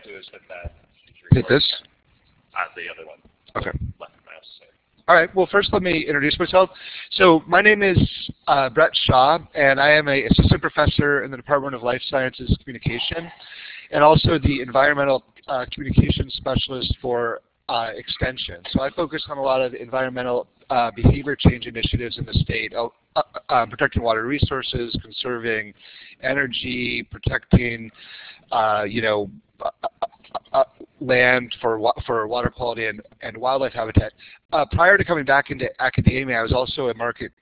do is hit that. Hit this? The other one. Okay. Left mouse. Sorry. All right. Well, first let me introduce myself. So my name is Bret, and I am an assistant professor in the Department of Life Sciences Communication, and also the environmental communication specialist for extension. So I focus on a lot of environmental behavior change initiatives in the state, protecting water resources, conserving energy, protecting, land for water quality and wildlife habitat. Prior to coming back into academia, I was also a market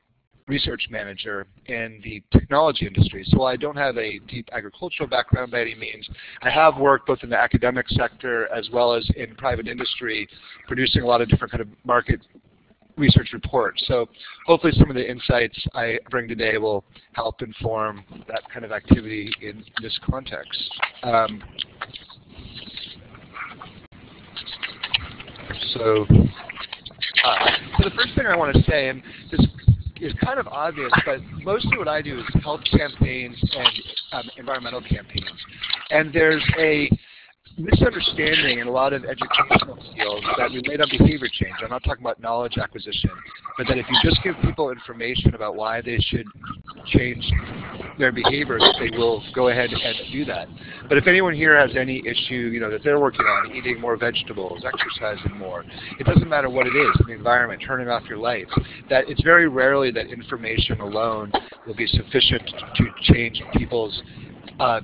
research manager in the technology industry. So I don't have a deep agricultural background by any means. I have worked both in the academic sector as well as in private industry, producing a lot of different kind of market research reports. So hopefully some of the insights I bring today will help inform that kind of activity in this context. So the first thing I want to say, and this is kind of obvious, but mostly what I do is health campaigns and environmental campaigns. And there's a misunderstanding in a lot of educational fields that relate on behavior change. I'm not talking about knowledge acquisition, but that if you just give people information about why they should change their behavior, that they will go ahead and do that. But if anyone here has any issue, that they're working on, eating more vegetables, exercising more, it doesn't matter what it is in the environment, turning off your lights, that it's very rarely that information alone will be sufficient to change people's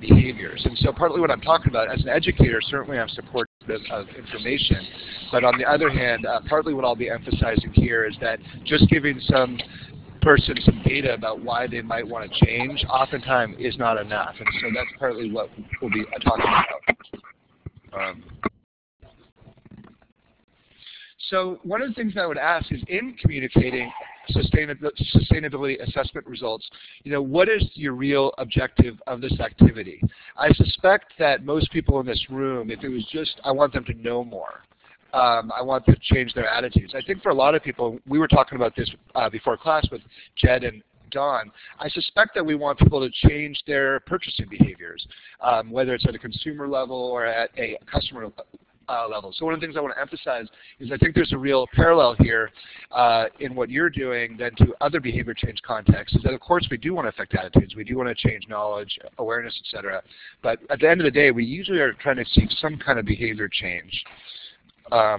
behaviors. And so partly what I'm talking about, as an educator, certainly I'm supportive of information, but on the other hand, partly what I'll be emphasizing here is that just giving some person some data about why they might want to change oftentimes is not enough. And so that's partly what we'll be talking about. So one of the things I would ask is, in communicating sustainability assessment results, what is your real objective of this activity? I suspect that most people in this room, if it was just, I want them to know more, I want them to change their attitudes. I think for a lot of people, we were talking about this before class with Jed and Don, I suspect that we want people to change their purchasing behaviors, whether it's at a consumer level or at a customer level. So one of the things I want to emphasize is I think there's a real parallel here in what you're doing than to other behavior change contexts, is that of course we do want to affect attitudes, we do want to change knowledge, awareness, etc. But at the end of the day, we usually are trying to seek some kind of behavior change. I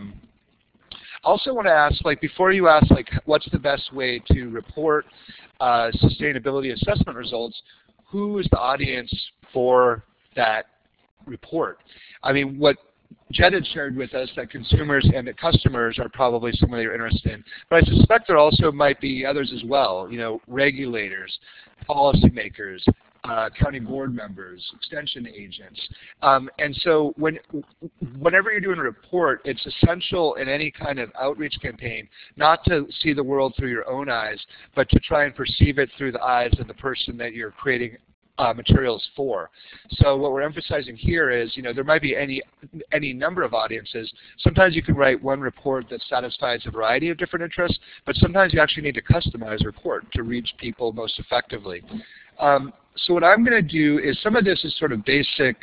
also want to ask, before you ask, what's the best way to report sustainability assessment results, who is the audience for that report? I mean, what Jed had shared with us, that consumers and that customers are probably someone that you're interested in, but I suspect there also might be others as well, regulators, policymakers, county board members, extension agents. And so whenever you're doing a report, it's essential in any kind of outreach campaign not to see the world through your own eyes, but to try and perceive it through the eyes of the person that you're creating materials for. So what we're emphasizing here is, there might be any number of audiences. Sometimes you can write one report that satisfies a variety of different interests, but sometimes you actually need to customize a report to reach people most effectively. So what I'm going to do is, some of this is sort of basic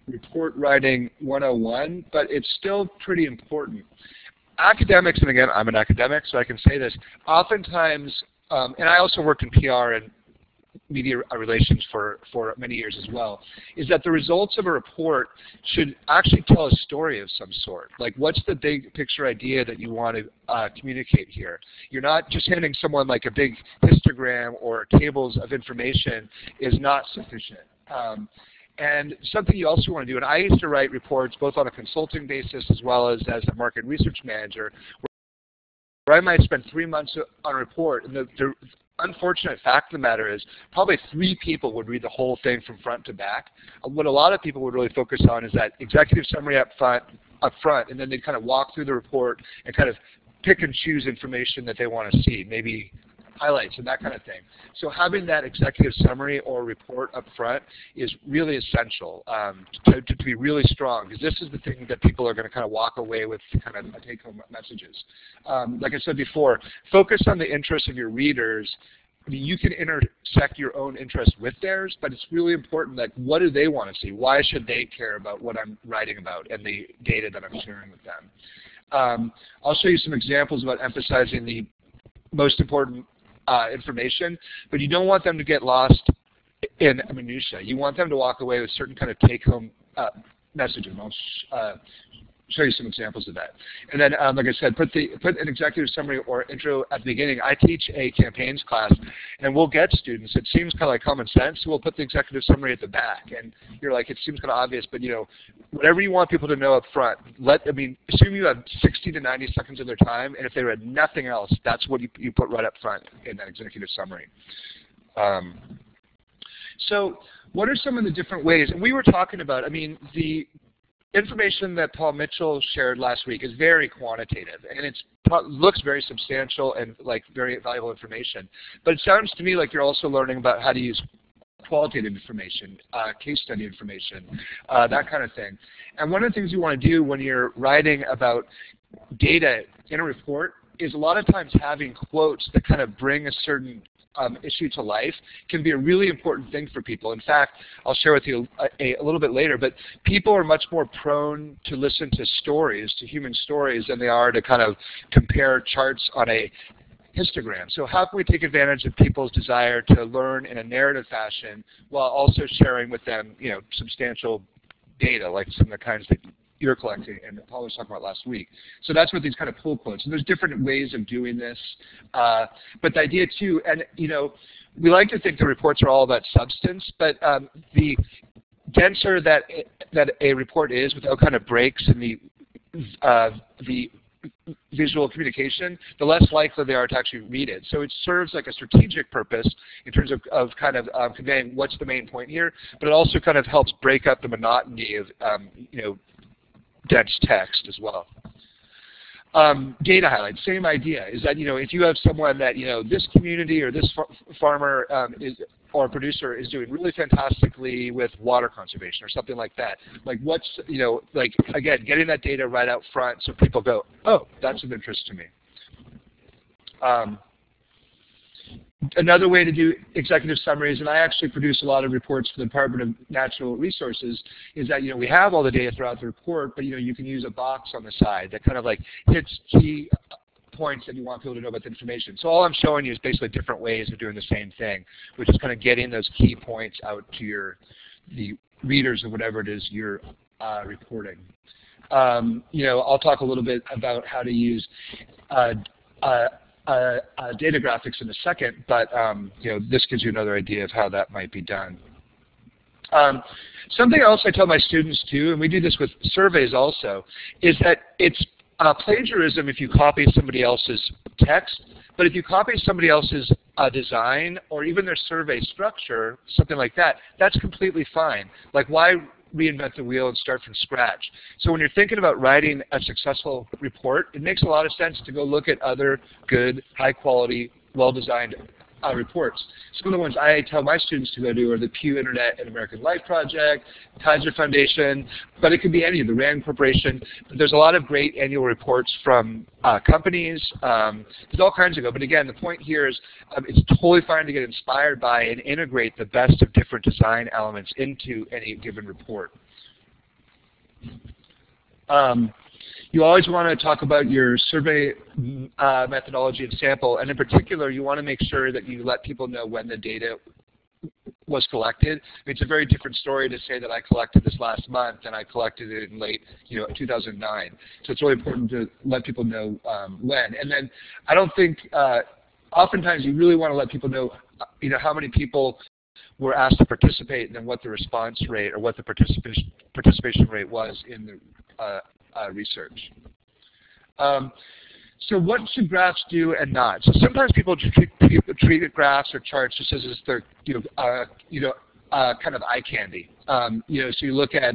report writing 101, but it's still pretty important. Academics, and again, I'm an academic, so I can say this, oftentimes, and I also worked in PR and media relations for many years as well, is that the results of a report should actually tell a story of some sort. Like, what's the big picture idea that you want to communicate here? You're not just handing someone like a big histogram or tables of information is not sufficient. And something you also want to do, and I used to write reports both on a consulting basis as well as a market research manager, where I might spend 3 months on a report, and the unfortunate fact of the matter is probably 3 people would read the whole thing from front to back. What a lot of people would really focus on is that executive summary up front, and then they'd kind of walk through the report and kind of pick and choose information that they want to see, maybe highlights and that kind of thing. So having that executive summary or report up front is really essential to be really strong, because this is the thing that people are going to kind of walk away with, kind of take-home messages. Like I said before, focus on the interests of your readers I mean, you can intersect your own interest with theirs, but it's really important that what do they want to see? Why should they care about what I'm writing about and the data that I'm sharing with them? I'll show you some examples about emphasizing the most important information, but you don't want them to get lost in minutia. You want them to walk away with certain kind of take-home messages. I'll show you some examples of that. And then, like I said, put an executive summary or intro at the beginning. I teach a campaigns class, and we'll get students. It seems kind of like common sense, so we'll put the executive summary at the back. And you're like, it seems kind of obvious, but whatever you want people to know up front, assume you have 60 to 90 seconds of their time, and if they read nothing else, that's what you put right up front in that executive summary. So what are some of the different ways? And we were talking about, the information that Paul Mitchell shared last week is very quantitative, and it looks very substantial and like very valuable information. But it sounds to me like you're also learning about how to use qualitative information, case study information, that kind of thing. And one of the things you want to do when you're writing about data in a report is a lot of times having quotes that kind of bring a certain issue to life can be a really important thing for people. In fact, I'll share with you a little bit later, but people are much more prone to listen to stories, to human stories, than they are to kind of compare charts on a histogram. So how can we take advantage of people's desire to learn in a narrative fashion while also sharing with them, substantial data, like some of the kinds that you're collecting and Paul was talking about last week. So that's what these kind of pull quotes. And there's different ways of doing this. But the idea too, and we like to think the reports are all about substance, but the denser that a report is without kind of breaks in the visual communication, the less likely they are to actually read it. So it serves like a strategic purpose in terms of kind of conveying what's the main point here, but it also kind of helps break up the monotony of dense text as well. Data highlights, same idea, is that if you have someone that this community or this farmer or producer is doing really fantastically with water conservation or something like that, like what's again, getting that data right out front so people go, oh, that's of interest to me. Another way to do executive summaries, and I actually produce a lot of reports for the Department of Natural Resources, is that we have all the data throughout the report, but you can use a box on the side that kind of like hits key points that you want people to know about the information. So all I'm showing you is basically different ways of doing the same thing, which is kind of getting those key points out to the readers of whatever it is you're reporting. I'll talk a little bit about how to use data graphics in a second, but this gives you another idea of how that might be done. Something else I tell my students too, and we do this with surveys also, is that it's plagiarism if you copy somebody else's text, but if you copy somebody else's design or even their survey structure, something like that, that's completely fine. Like, why reinvent the wheel and start from scratch? So when you're thinking about writing a successful report, it makes a lot of sense to go look at other good, high-quality, well-designed reports. Some of the ones I tell my students to go do are the Pew Internet and American Life Project, Kaiser Foundation, but it could be any of the RAND Corporation. But there's a lot of great annual reports from companies. There's all kinds of go. But again, the point here is it's totally fine to get inspired by and integrate the best of different design elements into any given report. You always want to talk about your survey methodology and sample, and in particular, you want to make sure that you let people know when the data was collected. It's a very different story to say that I collected this last month and I collected it in late 2009. So it's really important to let people know when. And then I don't think, oftentimes you really want to let people know how many people were asked to participate and then what the response rate or what the participation rate was in the research. So what should graphs do and not? So sometimes people treat graphs or charts just as their kind of eye candy. So you look at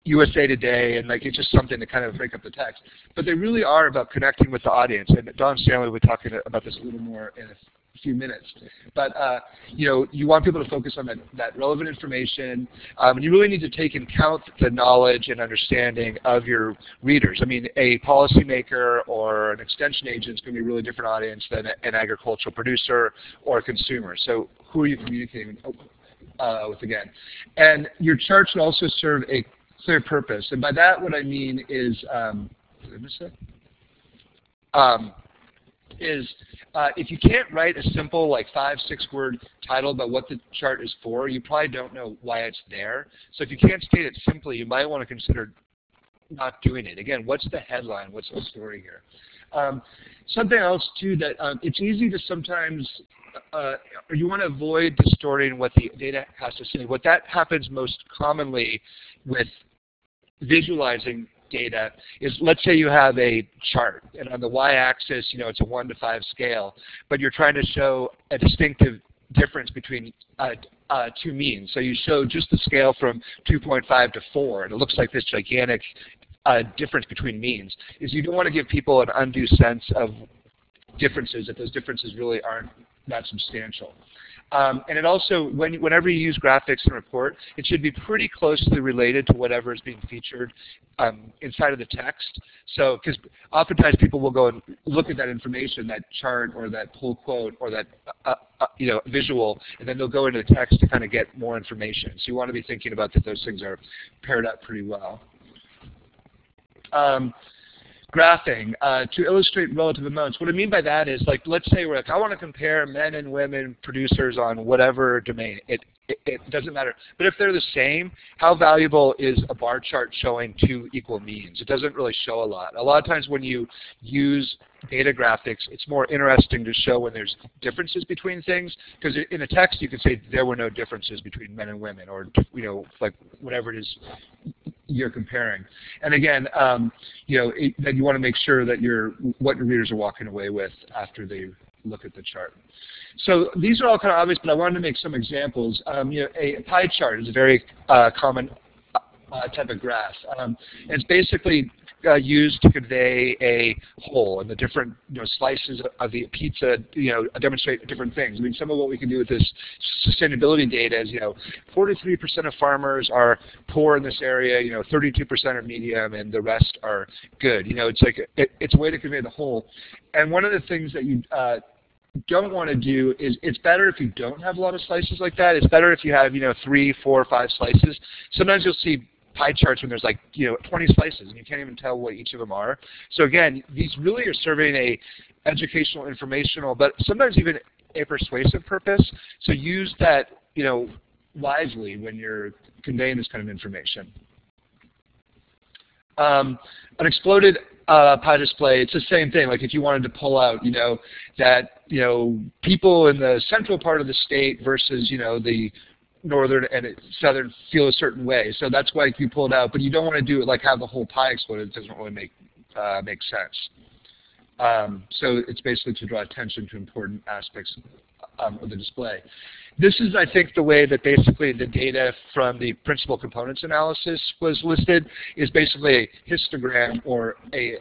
USA Today and like it's just something to kind of break up the text. But they really are about connecting with the audience. And Don Stanley will be talking about this a little more in few minutes. But you want people to focus on that relevant information, and you really need to take into account the knowledge and understanding of your readers. I mean, a policymaker or an extension agent is going to be a really different audience than an agricultural producer or a consumer. So who are you communicating with again? And your chart should also serve a clear purpose. And by that, what I mean is, did I miss it? If you can't write a simple, like 5-6 word title about what the chart is for, you probably don't know why it's there. So if you can't state it simply, you might want to consider not doing it. Again, what's the headline? What's the story here? Something else, too, that it's easy to sometimes, you want to avoid distorting what the data has to say. What that happens most commonly with visualizing data is, let's say you have a chart, and on the y-axis, it's a 1 to 5 scale, but you're trying to show a distinctive difference between two means. So you show just the scale from 2.5 to 4, and it looks like this gigantic difference between means. Is you don't want to give people an undue sense of differences, if those differences really aren't that substantial. And it also, whenever you use graphics in a report, it should be pretty closely related to whatever is being featured inside of the text. So, because oftentimes people will go and look at that information, that chart or that pull quote or that visual, and then they'll go into the text to kind of get more information. So you want to be thinking about that those things are paired up pretty well. Graphing to illustrate relative amounts. What I mean by that is, like, let's say we're like, I want to compare men and women producers on whatever domain. It doesn't matter. But if they're the same, how valuable is a bar chart showing two equal means? It doesn't really show a lot. A lot of times when you use data graphics, it's more interesting to show when there's differences between things, because in a text you can say there were no differences between men and women, or like whatever it is you're comparing. And again, that you want to make sure that what your readers are walking away with after they look at the chart. So these are all kind of obvious, but I wanted to make some examples. A pie chart is a very common type of graph. It's basically used to convey a whole, and the different slices of the pizza demonstrate different things. I mean, some of what we can do with this sustainability data is 43% of farmers are poor in this area, 32% are medium, and the rest are good. It's like it's a way to convey the whole. And one of the things that you don't want to do is, it's better if you don't have a lot of slices like that. It's better if you have 3, 4, 5 slices. Sometimes you'll see pie charts when there's like 20 slices and you can't even tell what each of them are. So again, these really are serving a educational, informational, but sometimes even a persuasive purpose. So use that wisely when you're conveying this kind of information. An exploded pie display, it's the same thing. Like if you wanted to pull out that people in the central part of the state versus the northern and southern feel a certain way. So that's why you pull it out, but you don't want to do it like have the whole pie exploded. It doesn't really make sense. So it's basically to draw attention to important aspects of the display. This is, I think, the way that basically the data from the principal components analysis was listed, is basically a histogram or a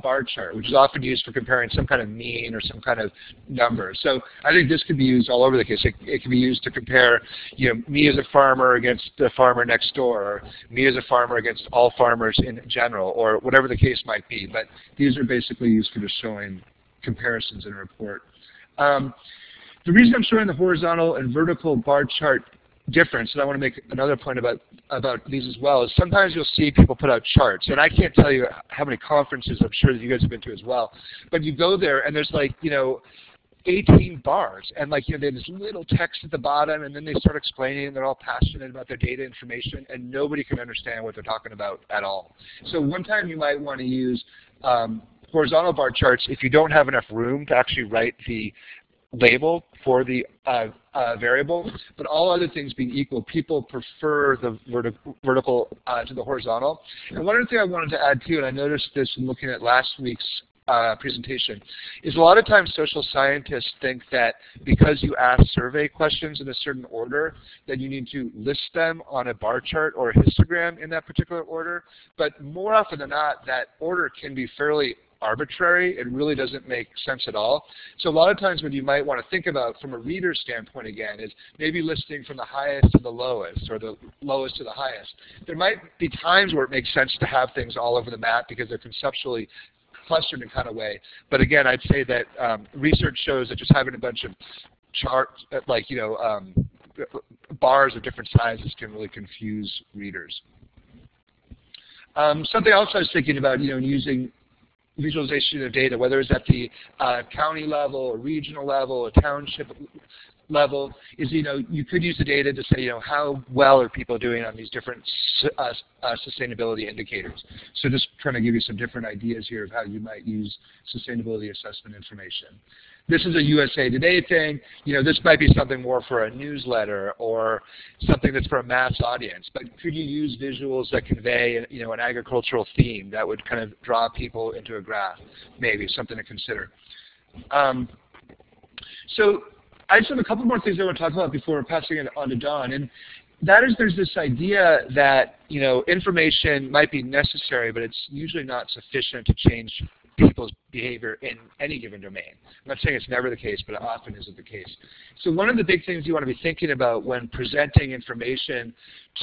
bar chart, which is often used for comparing some kind of mean or some kind of number. So I think this could be used all over the case. It can be used to compare, me as a farmer against the farmer next door, or me as a farmer against all farmers in general, or whatever the case might be. But these are basically used for just showing comparisons in a report. The reason I'm showing the horizontal and vertical bar chart difference, and I want to make another point about these as well, is sometimes you'll see people put out charts, and I can't tell you how many conferences I'm sure that you guys have been to as well, but you go there and there's like 18 bars, and like they have this little text at the bottom, and then they start explaining, and they're all passionate about their data information, and nobody can understand what they're talking about at all. So one time you might want to use horizontal bar charts if you don't have enough room to actually write the label for the variable, but all other things being equal, people prefer the vertical to the horizontal. And one other thing I wanted to add too, and I noticed this in looking at last week's presentation, is a lot of times social scientists think that because you ask survey questions in a certain order, that you need to list them on a bar chart or a histogram in that particular order. But more often than not, that order can be fairly arbitrary. It really doesn't make sense at all. So a lot of times what you might want to think about from a reader standpoint, again, is maybe listing from the highest to the lowest, or the lowest to the highest. There might be times where it makes sense to have things all over the map because they're conceptually clustered in kind of way. But again, I'd say that research shows that just having a bunch of charts, like, bars of different sizes can really confuse readers. Something else I was thinking about, using visualization of data, whether it's at the county level, or regional level, or township level, is, you could use the data to say, how well are people doing on these different sustainability indicators. So just trying to give you some different ideas here of how you might use sustainability assessment information. This is a USA Today thing. This might be something more for a newsletter or something that's for a mass audience. But could you use visuals that convey, an agricultural theme that would kind of draw people into a graph? Maybe something to consider. So I just have a couple more things I want to talk about before passing it on to Don. And that is, there's this idea that, information might be necessary, but it's usually not sufficient to change people's behavior in any given domain. I'm not saying it's never the case, but it often isn't the case. So one of the big things you want to be thinking about when presenting information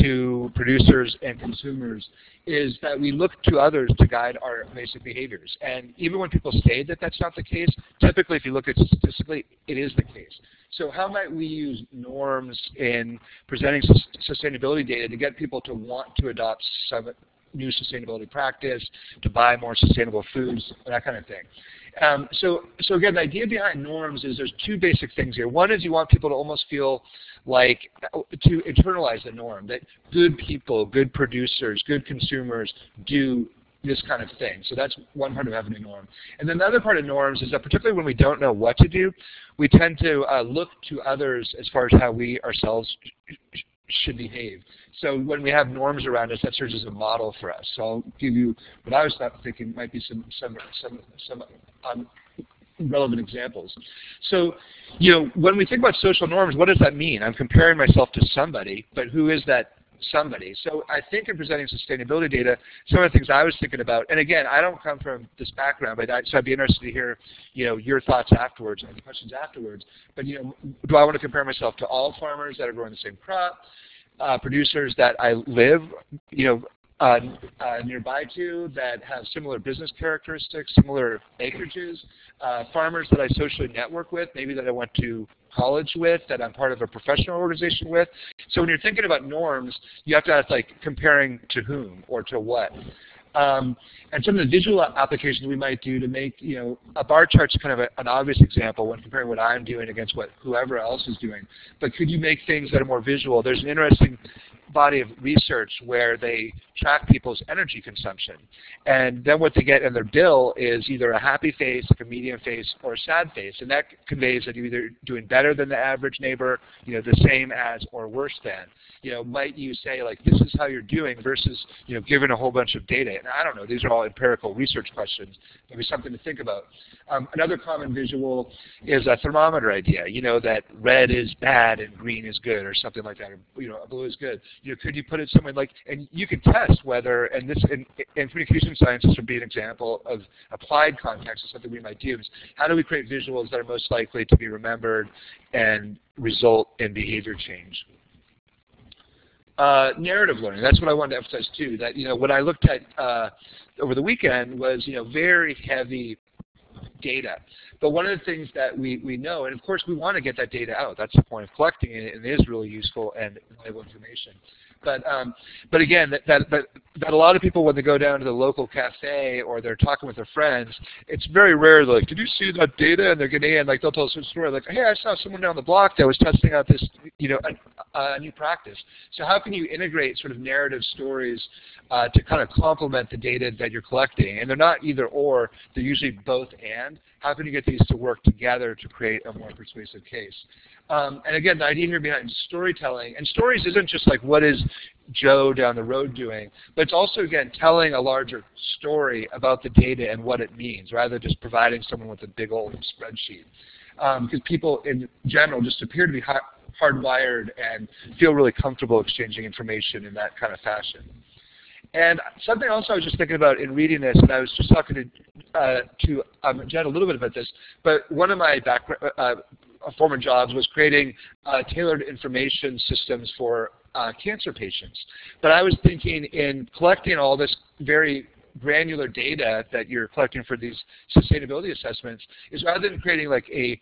to producers and consumers is that we look to others to guide our basic behaviors. And even when people say that that's not the case, typically if you look at statistically, it is the case. So how might we use norms in presenting sustainability data to get people to want to adopt some new sustainability practice, to buy more sustainable foods, that kind of thing. So again, the idea behind norms is there's two basic things here. One is you want people to almost feel like, to internalize the norm, that good people, good producers, good consumers do this kind of thing. So that's one part of having a norm. And then the other part of norms is that particularly when we don't know what to do, we tend to look to others as far as how we ourselves should behave. So when we have norms around us, that serves as a model for us. So I'll give you what I was thinking might be some relevant examples. So, when we think about social norms, what does that mean? I'm comparing myself to somebody, but who is that somebody? So I think in presenting sustainability data, some of the things I was thinking about, and again, I don't come from this background, but so I'd be interested to hear, your thoughts afterwards and questions afterwards. But do I want to compare myself to all farmers that are growing the same crop, producers that I live, nearby to, that have similar business characteristics, similar acreages, farmers that I socially network with, maybe that I went to college with, that I'm part of a professional organization with. So when you're thinking about norms, you have to ask, like, comparing to whom or to what. And some of the visual applications we might do to make, a bar chart's kind of an obvious example when comparing what I'm doing against what whoever else is doing. But could you make things that are more visual? There's an interesting body of research where they track people's energy consumption. And then what they get in their bill is either a happy face, like a medium face, or a sad face. And that conveys that you're either doing better than the average neighbor, the same as, or worse than. Might you say, like, this is how you're doing versus, given a whole bunch of data. And I don't know, these are all empirical research questions. Maybe something to think about. Another common visual is a thermometer idea, that red is bad and green is good, or something like that, or, blue is good. Could you put it somewhere like, and you can test whether, and this in communication science, this would be an example of applied context of something we might do, is how do we create visuals that are most likely to be remembered and result in behavior change? Narrative learning, that's what I wanted to emphasize too, that, what I looked at over the weekend was, very heavy data. But one of the things that we know, and of course we want to get that data out, that's the point of collecting it, and it is really useful and valuable information. But again, that a lot of people, when they go down to the local cafe or they're talking with their friends, it's very rare. They're like, did you see that data? And they're getting in, like, they'll tell us a story like, hey, I saw someone down the block that was testing out this, a new practice. So how can you integrate sort of narrative stories to kind of complement the data that you're collecting? And they're not either or, they're usually both and. How can you get these to work together to create a more persuasive case? And again, the idea here behind storytelling, and stories isn't just like, what is Joe down the road doing, but it's also, again, telling a larger story about the data and what it means, rather than just providing someone with a big old spreadsheet. Because people in general just appear to be hardwired and feel really comfortable exchanging information in that kind of fashion. And something else I was just thinking about in reading this, and I was just talking to Jen a little bit about this, but one of my former jobs was creating tailored information systems for cancer patients. But I was thinking in collecting all this very granular data that you're collecting for these sustainability assessments is rather than creating like a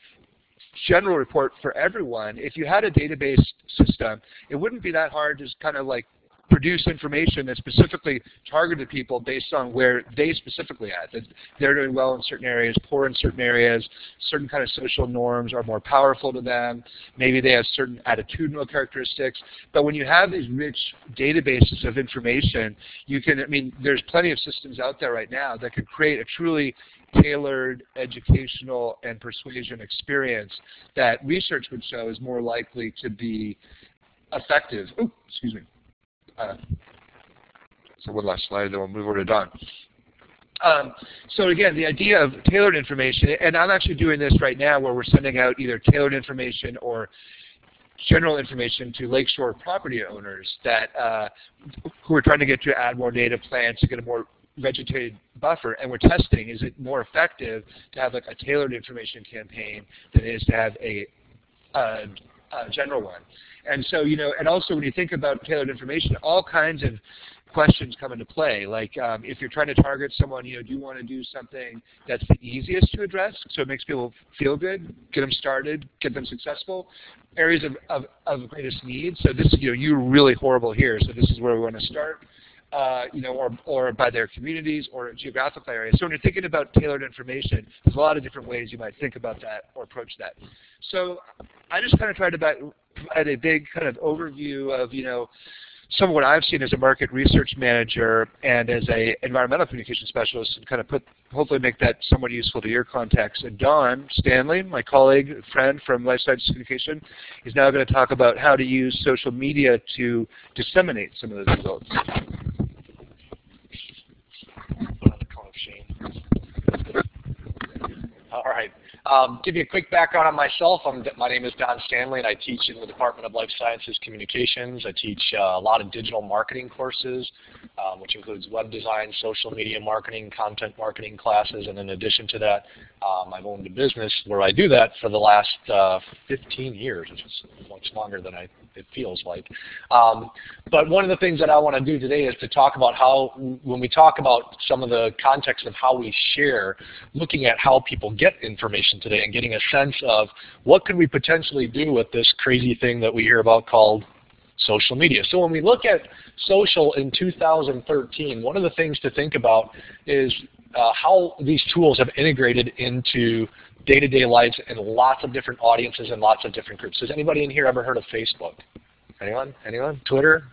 general report for everyone, if you had a database system, it wouldn't be that hard to just kind of like produce information that specifically targeted people based on where they specifically at. That they're doing well in certain areas, poor in certain areas, certain kind of social norms are more powerful to them, maybe they have certain attitudinal characteristics. But when you have these rich databases of information, you can, I mean, there's plenty of systems out there right now that could create a truly tailored educational and persuasion experience that research would show is more likely to be effective. Oh, excuse me. So one last slide, then we'll move over to Don. So again, the idea of tailored information, and I'm actually doing this right now where we're sending out either tailored information or general information to lakeshore property owners that who are trying to get to add more native plants to get a more vegetated buffer, and we're testing, is it more effective to have like a tailored information campaign than it is to have a general one. And so, you know, and also when you think about tailored information, all kinds of questions come into play. Like if you're trying to target someone, you know, do you want to do something that's the easiest to address so it makes people feel good, get them started, get them successful? Areas of greatest need. So this, you know, you're really horrible here, so this is where we want to start. You know, or by their communities or geographical areas. So when you're thinking about tailored information, there's a lot of different ways you might think about that or approach that. So I just kind of tried to provide a big kind of overview of, you know, some of what I've seen as a market research manager and as a environmental communication specialist, and kind of hopefully make that somewhat useful to your context. And Don Stanley, my colleague, friend from Life Sciences Communication, is now going to talk about how to use social media to disseminate some of those results. All right. Give you a quick background on myself. My name is Don Stanley, and I teach in the Department of Life Sciences Communications. I teach a lot of digital marketing courses, which includes web design, social media marketing, content marketing classes, and in addition to that, I've owned a business where I do that for the last 15 years, which is much longer than it feels like. But one of the things that I want to do today is to talk about how, when we talk about some of the context of how we share, looking at how people get information today and getting a sense of what could we potentially do with this crazy thing that we hear about called social media. So when we look at social in 2013, one of the things to think about is how these tools have integrated into day-to-day lives in lots of different audiences and lots of different groups. Has anybody in here ever heard of Facebook? Anyone? Anyone? Twitter?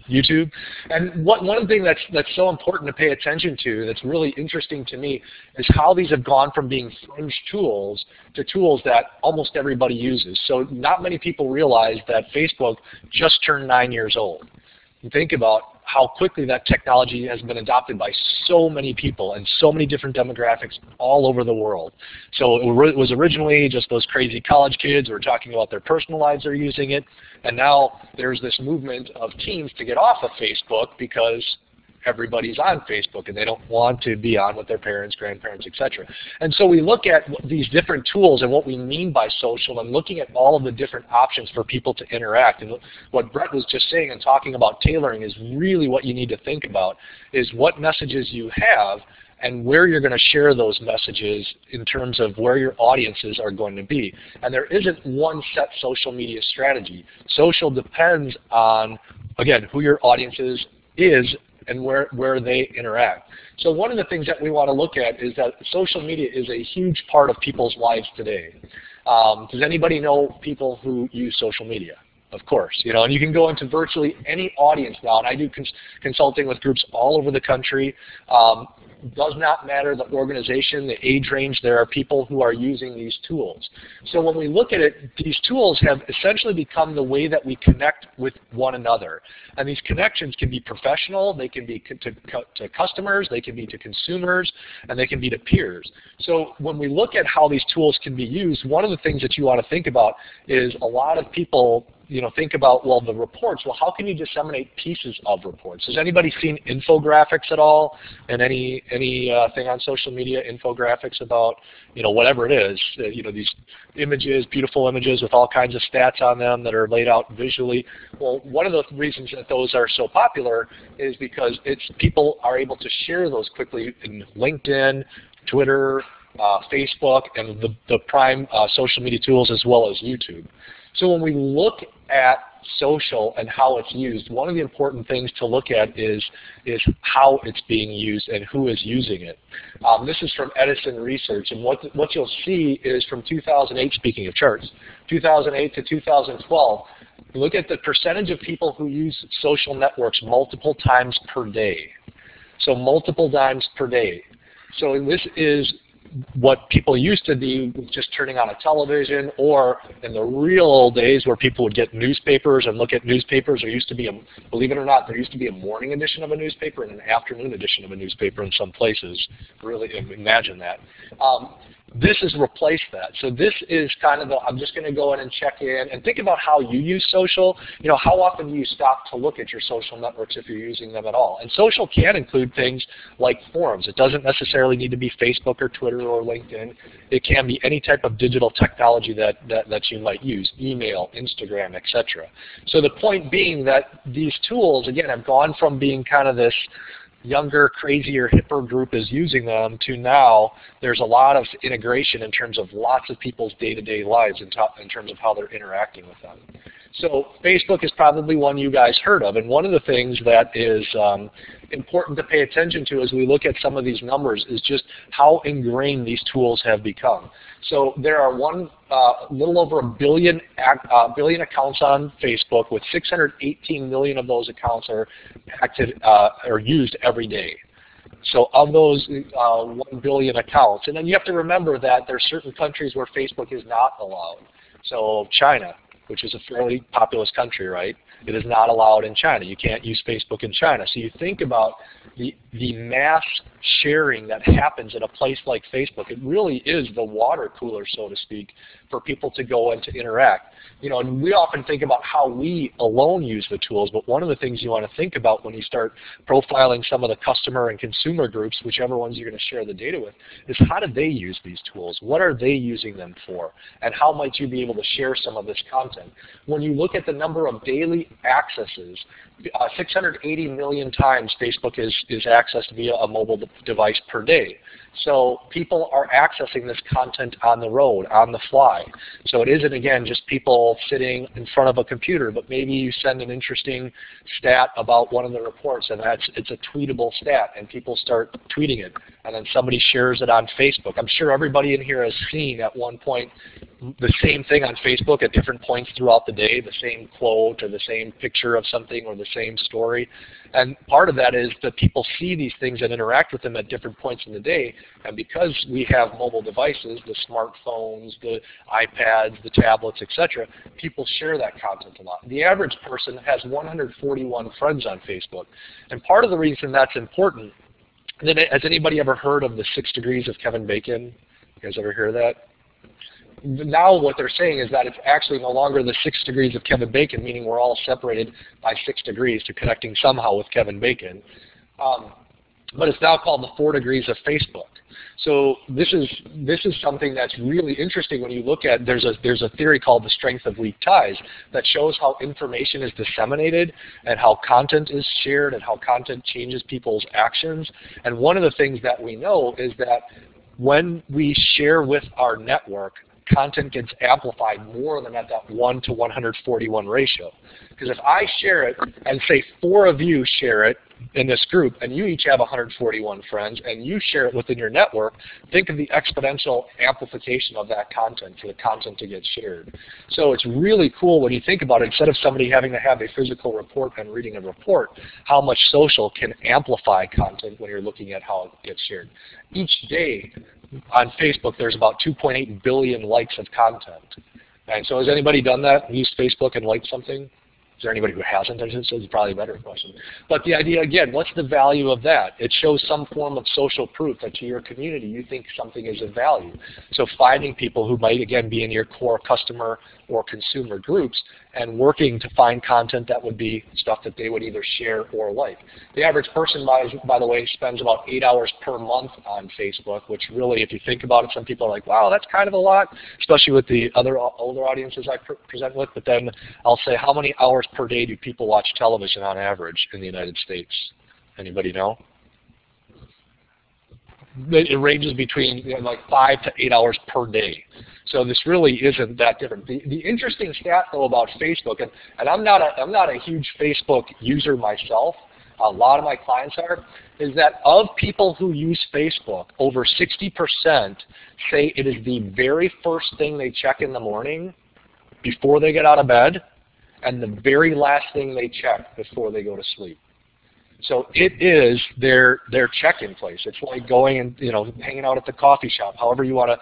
YouTube? And one of the things that's so important to pay attention to, that's really interesting to me, is how these have gone from being fringe tools to tools that almost everybody uses. So not many people realize that Facebook just turned 9 years old. You think about how quickly that technology has been adopted by so many people and so many different demographics all over the world. So it was originally just those crazy college kids who were talking about their personal lives are using it, and now there's this movement of teens to get off of Facebook because everybody's on Facebook and they don't want to be on with their parents, grandparents, etc. And so we look at these different tools and what we mean by social and looking at all of the different options for people to interact. And what Bret was just saying and talking about tailoring is really what you need to think about, is what messages you have and where you're going to share those messages in terms of where your audiences are going to be. And there isn't one set social media strategy. Social depends on, again, who your audience is and where they interact. So one of the things that we want to look at is that social media is a huge part of people's lives today. Does anybody know people who use social media? Of course, you know, and you can go into virtually any audience now, and I do consulting with groups all over the country. Does not matter the organization, the age range, there are people who are using these tools. So when we look at it, these tools have essentially become the way that we connect with one another. And these connections can be professional, they can be to customers, they can be to consumers, and they can be to peers. So when we look at how these tools can be used, one of the things that you want to think about is a lot of people think about, well, the reports. Well, how can you disseminate pieces of reports? Has anybody seen infographics at all? And anything on social media, infographics about, whatever it is, these images, beautiful images with all kinds of stats on them that are laid out visually. Well, one of the reasons that those are so popular is because people are able to share those quickly in LinkedIn, Twitter, Facebook, and the prime social media tools, as well as YouTube. So when we look at social and how it's used, one of the important things to look at is how it's being used and who is using it. This is from Edison Research, and what you'll see is from 2008, speaking of charts, 2008 to 2012, look at the percentage of people who use social networks multiple times per day. So multiple times per day. So this is what people used to do, just turning on a television, or in the real old days where people would get newspapers and look at newspapers. There used to be believe it or not, there used to be a morning edition of a newspaper and an afternoon edition of a newspaper in some places. Really imagine that. This has replaced that. So this is kind of I'm just going to go in and check in and think about how you use social. How often do you stop to look at your social networks if you're using them at all? And social can include things like forums. It doesn't necessarily need to be Facebook or Twitter or LinkedIn. It can be any type of digital technology that you might use, email, Instagram, etc. So the point being that these tools, again, have gone from being kind of this younger, crazier, hipper group is using them to now there's a lot of integration in terms of lots of people's day-to-day lives in terms of how they're interacting with them. So Facebook is probably one you guys heard of, and one of the things that is important to pay attention to as we look at some of these numbers is just how ingrained these tools have become. So there are little over a billion accounts on Facebook, with 618 million of those accounts are active or used every day. So of those 1 billion accounts, and then you have to remember that there are certain countries where Facebook is not allowed. So China, which is a fairly populous country, right? It is not allowed in China. You can't use Facebook in China. So you think about the mass sharing that happens at a place like Facebook. It really is the water cooler, so to speak, for people to go and to interact. And we often think about how we alone use the tools, but one of the things you want to think about when you start profiling some of the customer and consumer groups, whichever ones you're going to share the data with, is how do they use these tools? What are they using them for? And how might you be able to share some of this content? When you look at the number of daily accesses, 680 million times Facebook is accessed via a mobile device per day. So people are accessing this content on the road, on the fly. So it isn't, again, just people sitting in front of a computer, but maybe you send an interesting stat about one of the reports, and it's a tweetable stat, and people start tweeting it, and then somebody shares it on Facebook. I'm sure everybody in here has seen at one point the same thing on Facebook at different points throughout the day, the same quote or the same picture of something or the same story. And part of that is that people see these things and interact with them at different points in the day. And because we have mobile devices, the smartphones, the iPads, the tablets, etc., people share that content a lot. The average person has 141 friends on Facebook. And part of the reason that's important, has anybody ever heard of the 6 degrees of Kevin Bacon? You guys ever hear that? Now what they're saying is that it's actually no longer the 6 degrees of Kevin Bacon, meaning we're all separated by 6 degrees to connecting somehow with Kevin Bacon. But it's now called the 4 degrees of Facebook. So this is something that's really interesting when you look at, there's a theory called the strength of weak ties that shows how information is disseminated and how content is shared and how content changes people's actions. And one of the things that we know is that when we share with our network, content gets amplified more than at that 1 to 141 ratio. Because if I share it, and say 4 of you share it in this group, and you each have 141 friends, and you share it within your network, think of the exponential amplification of that content for the content to get shared. So it's really cool when you think about it, instead of somebody having to have a physical report and reading a report, how much social can amplify content when you're looking at how it gets shared. Each day on Facebook, there's about 2.8 billion likes of content. And so has anybody done that? Used Facebook and liked something? Is there anybody who hasn't? This is probably a better question. But the idea, again, what's the value of that? It shows some form of social proof that to your community you think something is of value. So finding people who might, again, be in your core customer or consumer groups and working to find content that would be stuff that they would either share or like. The average person, by the way, spends about 8 hours per month on Facebook, which really, if you think about it, some people are like, wow, that's kind of a lot, especially with the other older audiences I present with. But then I'll say, how many hours per day do people watch television on average in the United States? Anybody know? It ranges between like 5 to 8 hours per day. So this really isn't that different. The interesting stat though about Facebook, and I'm not a huge Facebook user myself, a lot of my clients are, is that of people who use Facebook, over 60% say it is the very first thing they check in the morning before they get out of bed, and the very last thing they check before they go to sleep. So it is their check-in place. It's like going and hanging out at the coffee shop, however you want to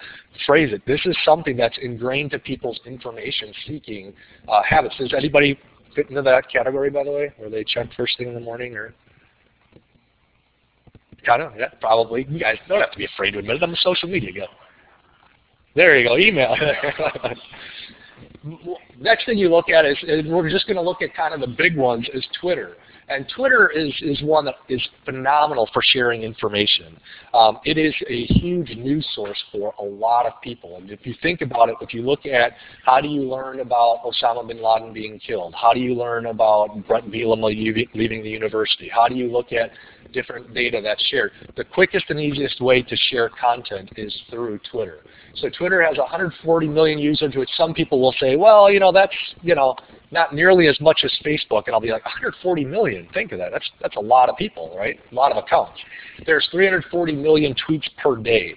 phrase it. This is something that's ingrained to people's information-seeking habits. Does anybody fit into that category, by the way, where they check first thing in the morning? Or kind of, yeah, probably. You guys don't have to be afraid to admit it. I'm a social media guy. There you go, email. Next thing you look at is, and we're just going to look at kind of the big ones, is Twitter. And Twitter is one that is phenomenal for sharing information. It is a huge news source for a lot of people. And if you think about it, if you look at how do you learn about Osama bin Laden being killed? How do you learn about Bret leaving the university? How do you look at different data that's shared? The quickest and easiest way to share content is through Twitter. So Twitter has 140 million users, which some people will say, well, that's not nearly as much as Facebook. And I'll be like, 140 million, think of that. That's a lot of people, right? A lot of accounts. There's 340 million tweets per day.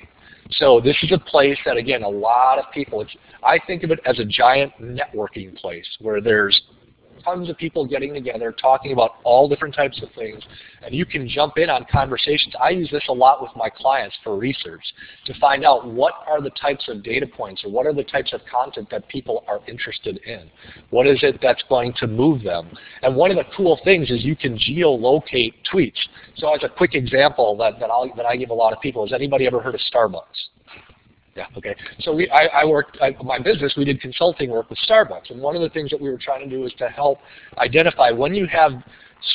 So this is a place that, again, a lot of people, I think of it as a giant networking place where there's tons of people getting together, talking about all different types of things, and you can jump in on conversations. I use this a lot with my clients for research to find out what are the types of data points or what are the types of content that people are interested in. What is it that's going to move them? And one of the cool things is you can geolocate tweets. So as a quick example that I give a lot of people, has anybody ever heard of Starbucks? Yeah, okay. So my business, we did consulting work with Starbucks, and one of the things that we were trying to do is to help identify when you have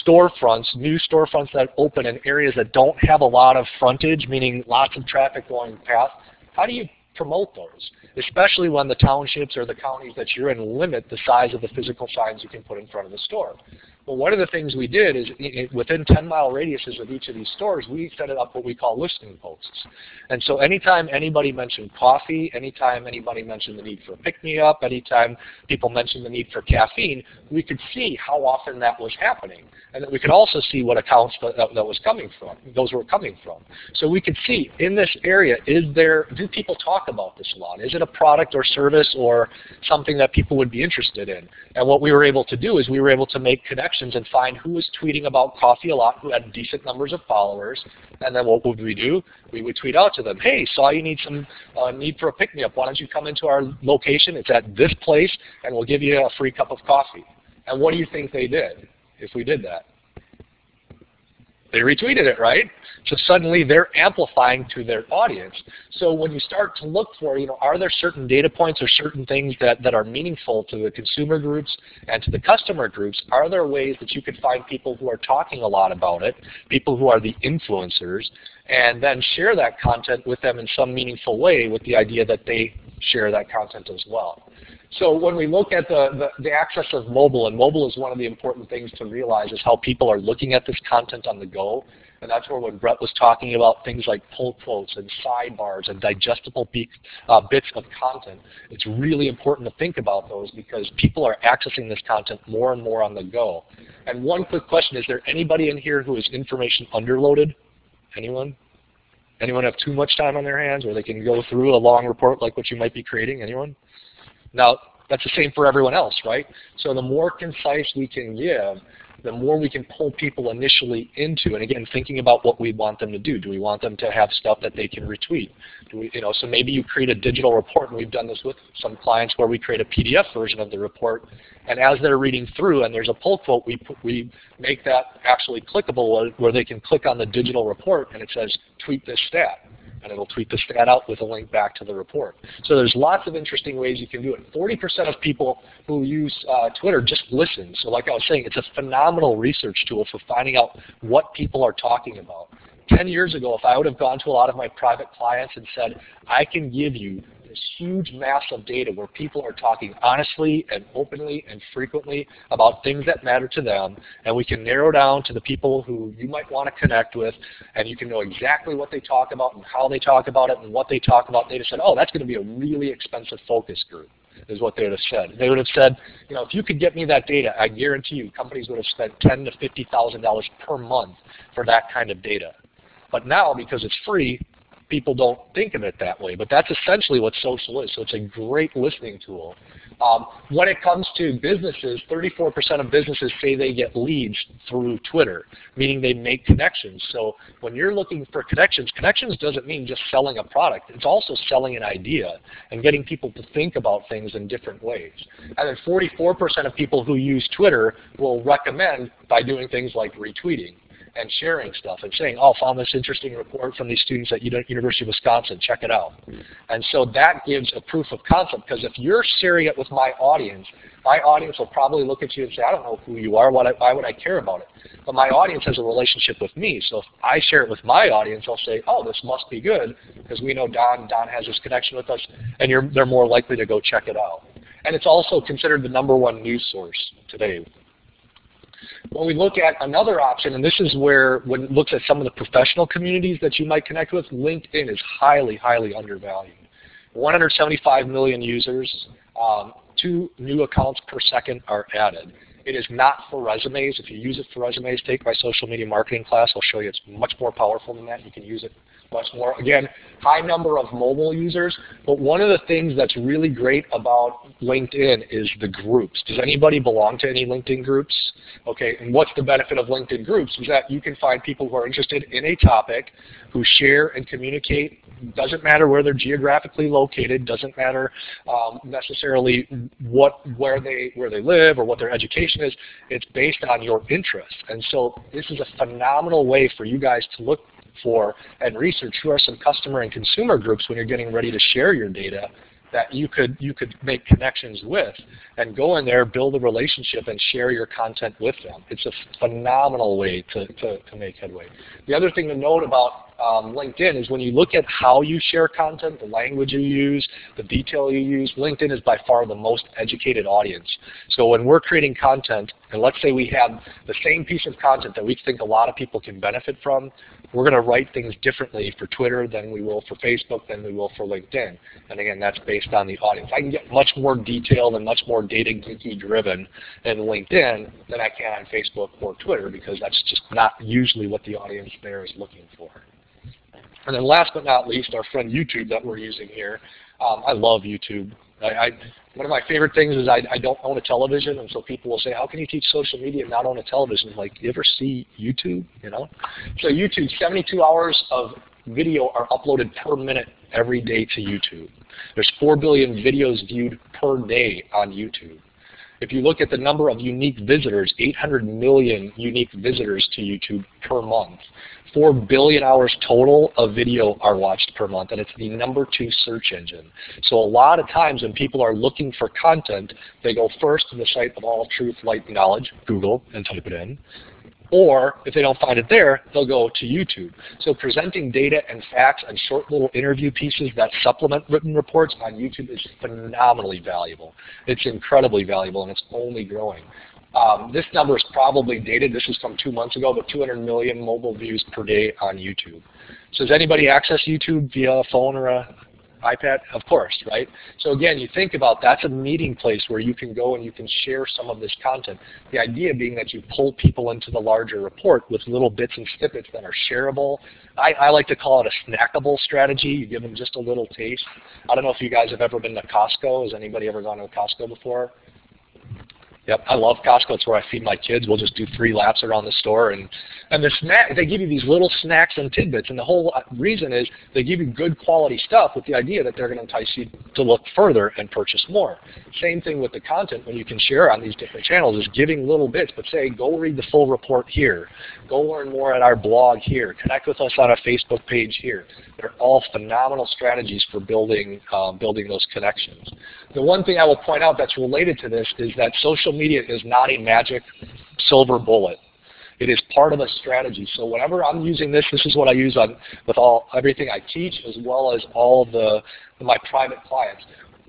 storefronts, new storefronts that open in areas that don't have a lot of frontage, meaning lots of traffic going past, how do you promote those, especially when the townships or the counties that you're in limit the size of the physical signs you can put in front of the store? Well, one of the things we did is within 10-mile radiuses of each of these stores, we set up what we call listening posts. And so anytime anybody mentioned coffee, anytime anybody mentioned the need for a pick-me-up, anytime people mentioned the need for caffeine, we could see how often that was happening. And then we could also see what accounts those were coming from. So we could see in this area, do people talk about this a lot? Is it a product or service or something that people would be interested in? And what we were able to do is we were able to make connections and find who was tweeting about coffee a lot, who had decent numbers of followers, and then what would we do? We would tweet out to them, hey, saw you need some need for a pick-me-up. Why don't you come into our location? It's at this place, and we'll give you a free cup of coffee. And what do you think they did if we did that? They retweeted it, right? So suddenly they're amplifying to their audience. So when you start to look for, are there certain data points or certain things that are meaningful to the consumer groups and to the customer groups, are there ways that you could find people who are talking a lot about it, people who are the influencers, and then share that content with them in some meaningful way with the idea that they share that content as well. So when we look at the access of mobile, and mobile is one of the important things to realize is how people are looking at this content on the go. And that's where when Bret was talking about things like pull quotes and sidebars and digestible bits of content, it's really important to think about those because people are accessing this content more and more on the go. And one quick question, is there anybody in here who is information underloaded? Anyone? Anyone have too much time on their hands where they can go through a long report like what you might be creating? Anyone? Now, that's the same for everyone else, right? So the more concise we can give, the more we can pull people initially into, and again, thinking about what we want them to do. Do we want them to have stuff that they can retweet? Do we, so maybe you create a digital report, and we've done this with some clients where we create a PDF version of the report, and as they're reading through and there's a pull quote, we make that actually clickable where they can click on the digital report and it says, tweet this stat. And it'll tweet the stat out with a link back to the report. So there's lots of interesting ways you can do it. 40% of people who use Twitter just listen. So like I was saying, it's a phenomenal research tool for finding out what people are talking about. 10 years ago, if I would have gone to a lot of my private clients and said, I can give you this huge mass of data where people are talking honestly and openly and frequently about things that matter to them, and we can narrow down to the people who you might want to connect with, and you can know exactly what they talk about and how they talk about it and what they talk about. They'd have said, oh, that's going to be a really expensive focus group, is what they would have said. They would have said, if you could get me that data, I guarantee you companies would have spent $10,000 to $50,000 per month for that kind of data. But now, because it's free, people don't think of it that way, but that's essentially what social is. So it's a great listening tool. When it comes to businesses, 34% of businesses say they get leads through Twitter, meaning they make connections. So when you're looking for connections, connections doesn't mean just selling a product. It's also selling an idea and getting people to think about things in different ways. And then 44% of people who use Twitter will recommend by doing things like retweeting and sharing stuff and saying, oh, found this interesting report from these students at University of Wisconsin, check it out. And so that gives a proof of concept, because if you're sharing it with my audience will probably look at you and say, I don't know who you are, why would I care about it? But my audience has a relationship with me, so if I share it with my audience, I'll say, oh, this must be good, because we know Don has this connection with us, and they're more likely to go check it out. And it's also considered the #1 news source today. When we look at another option, and this is where, when it looks at some of the professional communities that you might connect with, LinkedIn is highly, highly undervalued. 175 million users, 2 new accounts per second are added. It is not for resumes. If you use it for resumes, take my social media marketing class. I'll show you it's much more powerful than that. You can use it much more. Again, high number of mobile users, but one of the things that's really great about LinkedIn is the groups. Does anybody belong to any LinkedIn groups? Okay, and what's the benefit of LinkedIn groups is that you can find people who are interested in a topic, who share and communicate. Doesn't matter where they're geographically located, doesn't matter necessarily where they live or what their education is. It's based on your interests. And so this is a phenomenal way for you guys to look for and research who are some customer and consumer groups when you're getting ready to share your data that you could make connections with, and go in there, build a relationship, and share your content with them. It's a phenomenal way to make headway. The other thing to note about LinkedIn is when you look at how you share content, the language you use, the detail you use, LinkedIn is by far the most educated audience. So when we're creating content, and let's say we have the same piece of content that we think a lot of people can benefit from, we're going to write things differently for Twitter than we will for Facebook, than we will for LinkedIn. And again, that's based on the audience. I can get much more detailed and much more data geeky driven in LinkedIn than I can on Facebook or Twitter, because that's just not usually what the audience there is looking for. And then last but not least, our friend YouTube that we're using here. I love YouTube. One of my favorite things is I don't own a television, and so people will say, how can you teach social media and not own a television? I'm like, you ever see YouTube? So YouTube, 72 hours of video are uploaded per minute every day to YouTube. There's 4 billion videos viewed per day on YouTube. If you look at the number of unique visitors, 800 million unique visitors to YouTube per month. 4 billion hours total of video are watched per month, and it's the #2 search engine. So a lot of times when people are looking for content, they go first to the site of All Truth, Light, and Knowledge, Google, and type it in. Or if they don't find it there, they'll go to YouTube. So presenting data and facts and short little interview pieces that supplement written reports on YouTube is phenomenally valuable. It's incredibly valuable, and it's only growing. This number is probably dated. This is from 2 months ago, but 200 million mobile views per day on YouTube. So does anybody access YouTube via a phone or a iPad? Of course, right? So again, you think about that's a meeting place where you can go and you can share some of this content. The idea being that you pull people into the larger report with little bits and snippets that are shareable. I like to call it a snackable strategy. You give them just a little taste. I don't know if you guys have ever been to Costco. Has anybody ever gone to Costco before? Yep, I love Costco. It's where I feed my kids. We'll just do 3 laps around the store, and the snack, they give you these little snacks and tidbits, and the whole reason is they give you good quality stuff with the idea that they're going to entice you to look further and purchase more. Same thing with the content when you can share on these different channels is giving little bits, but say, go read the full report here. Go learn more at our blog here. Connect with us on our Facebook page here. They're all phenomenal strategies for building those connections. The one thing I will point out that's related to this is that social media is not a magic silver bullet. It is part of a strategy. So whenever I'm using this is what I use with everything I teach, as well as all of my private clients.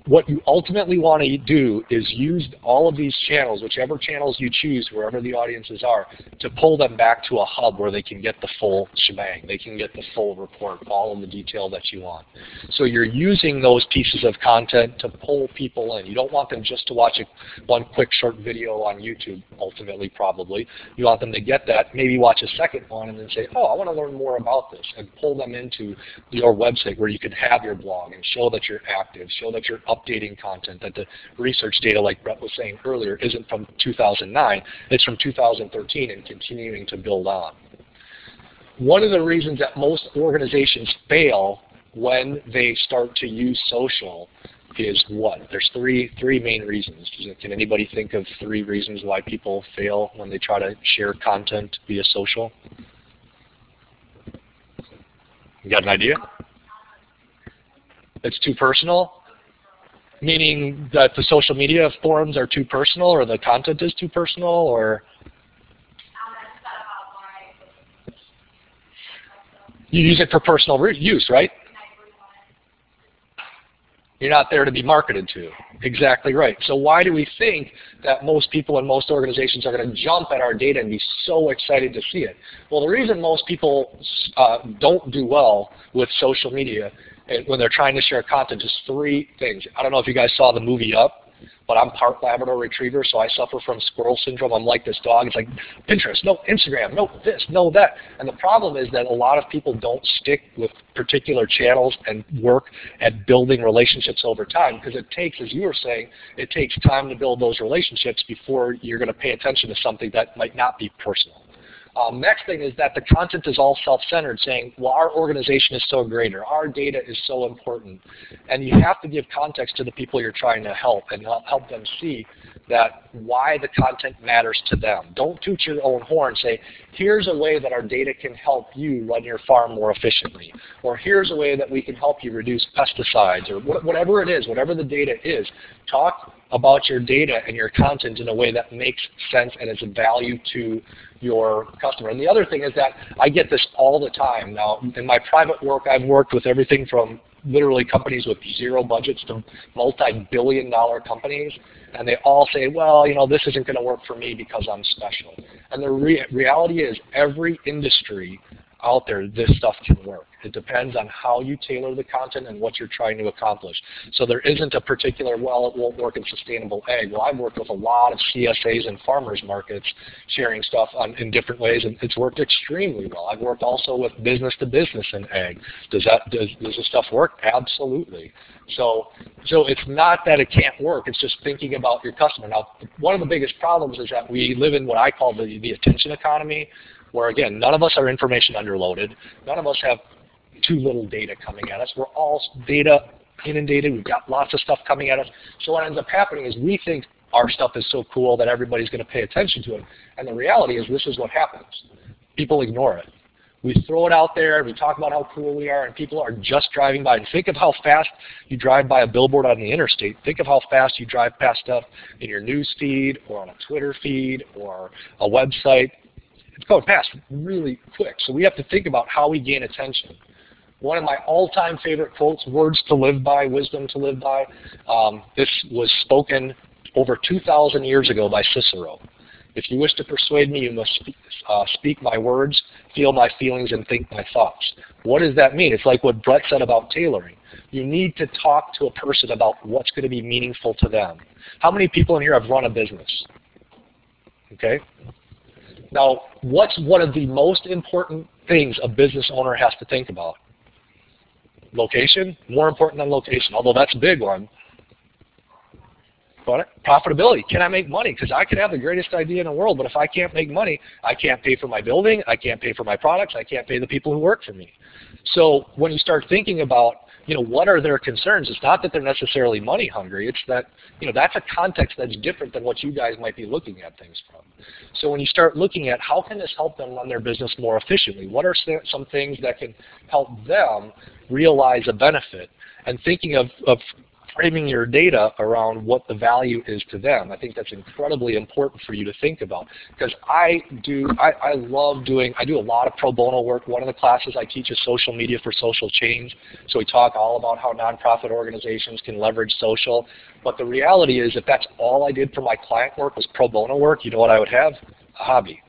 What you ultimately want to do is use all of these channels, whichever channels you choose, wherever the audiences are, to pull them back to a hub where they can get the full shebang. They can get the full report, all of the detail that you want. So you're using those pieces of content to pull people in. You don't want them just to watch one quick short video on YouTube, ultimately, probably. You want them to get that, maybe watch a second one, and then say, oh, I want to learn more about this, and pull them into your website where you can have your blog and show that you're active, show that you're updating content, that the research data, like Bret was saying earlier, isn't from 2009, it's from 2013 and continuing to build on. One of the reasons that most organizations fail when they start to use social is what? There's three main reasons. Can anybody think of 3 reasons why people fail when they try to share content via social? You got an idea? It's too personal? Meaning that the social media forums are too personal, or the content is too personal, or you use it for personal use, right? You're not there to be marketed to. Exactly right. So why do we think that most people and most organizations are going to jump at our data and be so excited to see it? Well, the reason most people don't do well with social media when they're trying to share content is 3 things. I don't know if you guys saw the movie Up, but I'm part Labrador Retriever, so I suffer from squirrel syndrome. I'm like this dog. It's like Pinterest, no Instagram, no this, no that. And the problem is that a lot of people don't stick with particular channels and work at building relationships over time, because it takes, as you were saying, it takes time to build those relationships before you're going to pay attention to something that might not be personal. Next thing is that the content is all self-centered, saying, well, our organization is so great, or our data is so important. And you have to give context to the people you're trying to help and help them see that why the content matters to them. Don't toot your own horn. Say, here's a way that our data can help you run your farm more efficiently. Or here's a way that we can help you reduce pesticides, or whatever it is, whatever the data is. Talk about your data and your content in a way that makes sense and is of value to your customer. And the other thing is that I get this all the time. Now, in my private work, I've worked with everything from literally companies with 0 budgets to multi-billion-dollar companies, and they all say, well, you know, this isn't going to work for me because I'm special. And the reality is every industry out there, this stuff can work. It depends on how you tailor the content and what you're trying to accomplish. So there isn't a particular, well, it won't work in sustainable ag. Well, I've worked with a lot of CSAs and farmers markets sharing stuff in different ways, and it's worked extremely well. I've worked also with business to business in ag. Does this stuff work? Absolutely. So it's not that it can't work, it's just thinking about your customer. Now, one of the biggest problems is that we live in what I call the attention economy, where, again, none of us are information underloaded. None of us have too little data coming at us. We're all data inundated. We've got lots of stuff coming at us. So what ends up happening is we think our stuff is so cool that everybody's going to pay attention to it. And the reality is this is what happens. People ignore it. We throw it out there, we talk about how cool we are, and people are just driving by. And think of how fast you drive by a billboard on the interstate. Think of how fast you drive past stuff in your news feed or on a Twitter feed or a website. It's going past really quick. So we have to think about how we gain attention. One of my all-time favorite quotes, words to live by, wisdom to live by, this was spoken over 2,000 years ago by Cicero. If you wish to persuade me, you must speak my words, feel my feelings, and think my thoughts. What does that mean? It's like what Bret said about tailoring. You need to talk to a person about what's going to be meaningful to them. How many people in here have run a business? Okay. Now, what's one of the most important things a business owner has to think about? Location? More important than location, although that's a big one. about it. Profitability. Can I make money? Because I could have the greatest idea in the world, but if I can't make money, I can't pay for my building, I can't pay for my products, I can't pay the people who work for me. So when you start thinking about, what are their concerns, it's not that they're necessarily money hungry, it's that, that's a context that's different than what you guys might be looking at things from. So when you start looking at how can this help them run their business more efficiently, what are some things that can help them realize a benefit, and thinking of framing your data around what the value is to them. I think that's incredibly important for you to think about, because I do a lot of pro bono work. One of the classes I teach is social media for social change. So we talk all about how nonprofit organizations can leverage social. But the reality is, if that's all I did for my client work was pro bono work, you know what I would have? A hobby.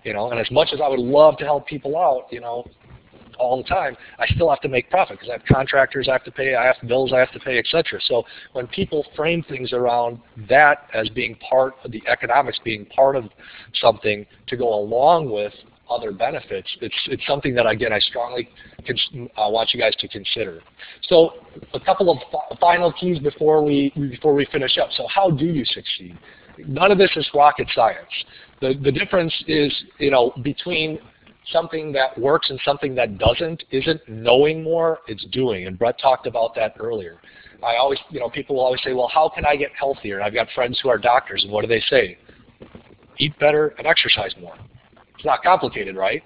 And as much as I would love to help people out, all the time, I still have to make profit because I have contractors I have to pay, I have bills I have to pay, etc. So when people frame things around that as being part of the economics, being part of something to go along with other benefits, it's something that, again, I strongly want you guys to consider. So a couple of final keys before we finish up. So how do you succeed? None of this is rocket science. The difference is, between something that works and something that doesn't isn't knowing more, it's doing. And Bret talked about that earlier. People will always say, well, how can I get healthier? And I've got friends who are doctors, and what do they say? Eat better and exercise more. It's not complicated, right?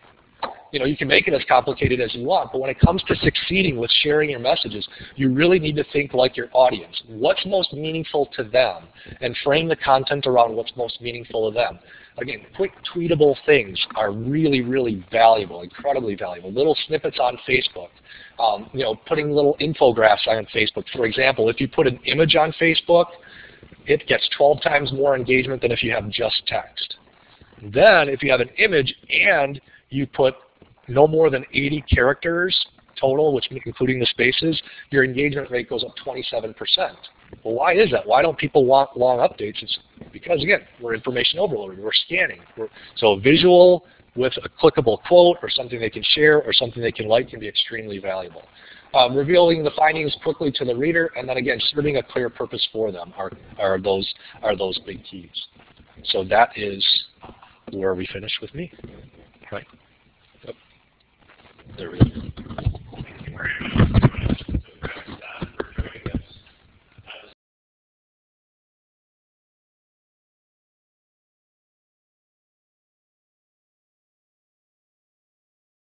You can make it as complicated as you want, but when it comes to succeeding with sharing your messages, you really need to think like your audience. What's most meaningful to them? And frame the content around what's most meaningful to them. Again, quick tweetable things are really, really valuable, incredibly valuable. Little snippets on Facebook, putting little infographics on Facebook. For example, if you put an image on Facebook, it gets 12 times more engagement than if you have just text. Then, if you have an image and you put no more than 80 characters total, which including the spaces, your engagement rate goes up 27%. Well, why is that? Why don't people want long updates? It's because, again, we're information overloaded. We're scanning. So a visual with a clickable quote or something they can share or something they can like can be extremely valuable. Revealing the findings quickly to the reader, and then again, serving a clear purpose for them are those big keys. So that is where we finish with me. Right? Yep. There we go.